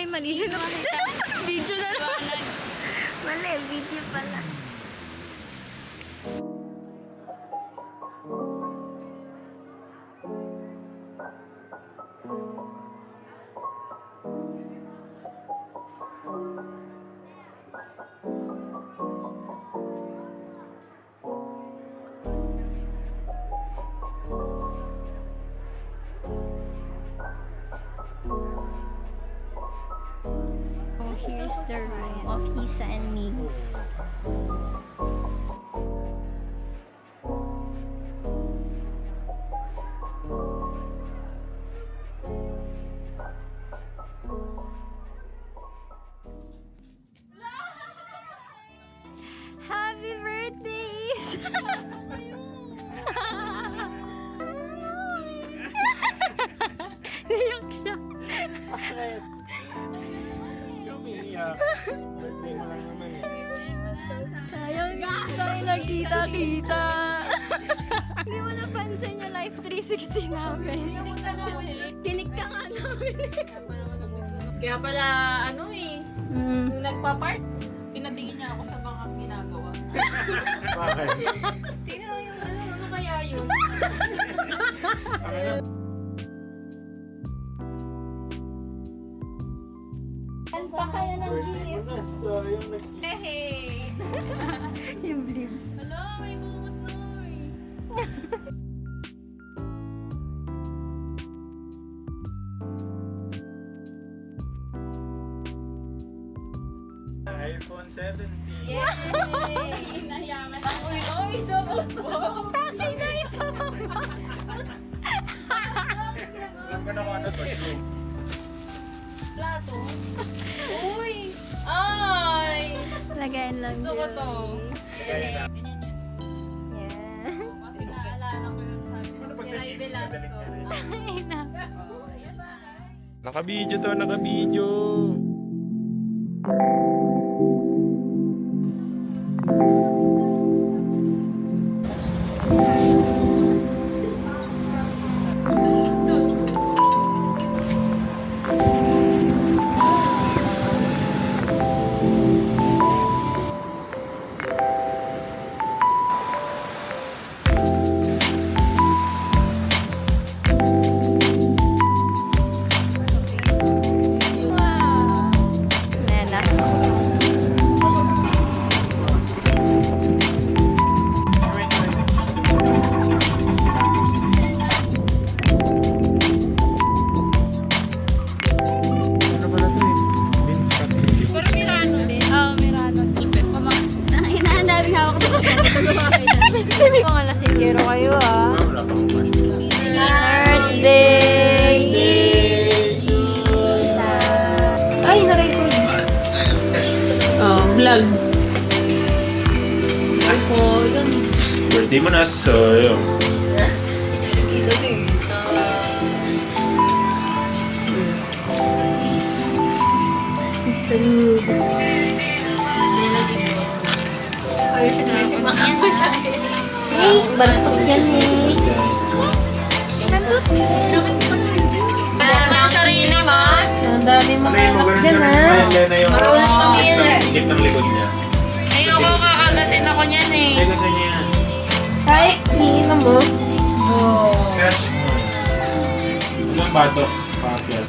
Ay, mali. Video na naman. Mali, video pala. Here's the room of Isa and Migs. Happy birthday! Iyak siya. Bakit? Umiiyak. Birthday mo lang naman eh. Sayang tayo nagkita-kita. Hindi mo napansin yung Life 360 namin. Tinik ka nga namin. Kaya pala, ano eh, nung nagpa-park, pinatingin niya ako sa mga ginagawa. Bakit? Tingnan mo yung ano kaya yun? Ang pa kaya ng gift. So, yung nag-gift. Hey! Yung blibs. Hala, may kumot noy! iPhone 17. Yay! Nahiyaman ako yun. Oy, sabot po! Ay, nice! Alam ko na kung ano to. Plato. Uy! Ay! Lagayan lang Gusto ko yun. to. Ganyan lang. Ganyan yun. Yeah. Pati naalala ko yung sabi Ano ko pag si sa Ray jeep, Velasco. madaling ka rin. Ay, na. Oh, ayan ba? Naka-video to, naka-video. Wow. Nenas. Ano pala to eh? Beans cut. Pero Mirano din. Oh, Mirano. Inaandaming hawak na mga lasinggero kayo ah. Wala pang Birthday, Isa. Ay, na-record. Oh, vlog. Ako, yun. Birthday mo na, so yun. Dito din. It's a mix. Ayun siya na kumakain siya. Hey, bantok yan eh. Nandun. Alam mo yung sarili mo? Ang dami mga Ano anak yung dyan ganun ah. na yung Marunong pamilya. higit ng likod niya. Ayoko, kakagatin ako niyan eh. Hindi gusto niya yan. Ay, hihinom mo. Scratch mo. Ilang bato? Packet.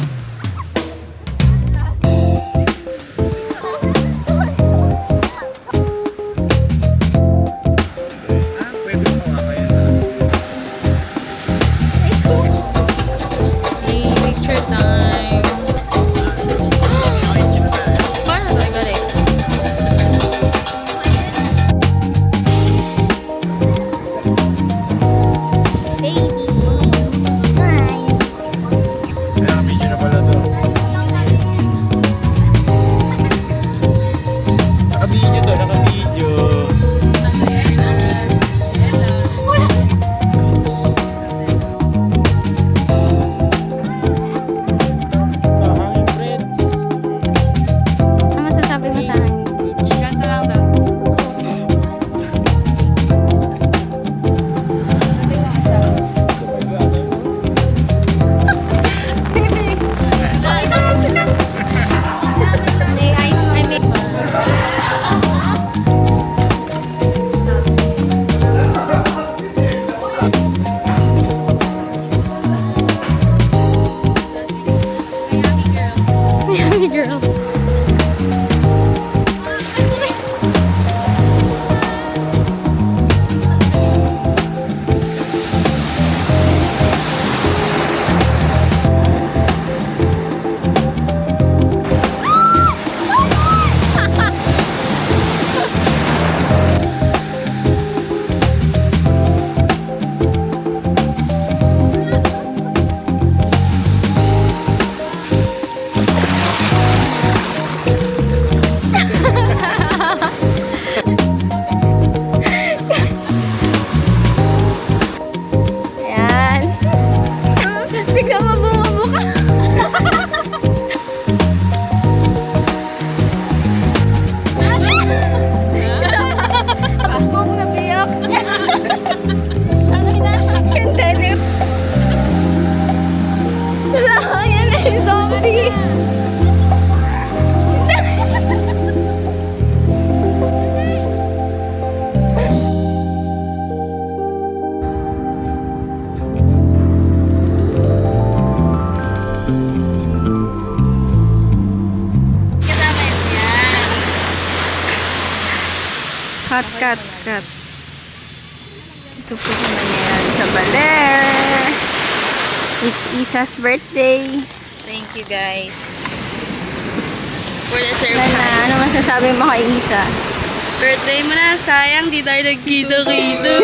Pwede mo nga kaya Hey, picture time. Paano to ibalik? Baby. Smile. Kaya video na pala. Cut, cut, cut. Ito po kami ngayon sa Baler. It's Isa's birthday. Thank you guys. For the Lala, surprise. ano masasabi mo kay Isa? Birthday mo na, sayang di tayo nagkita-kita.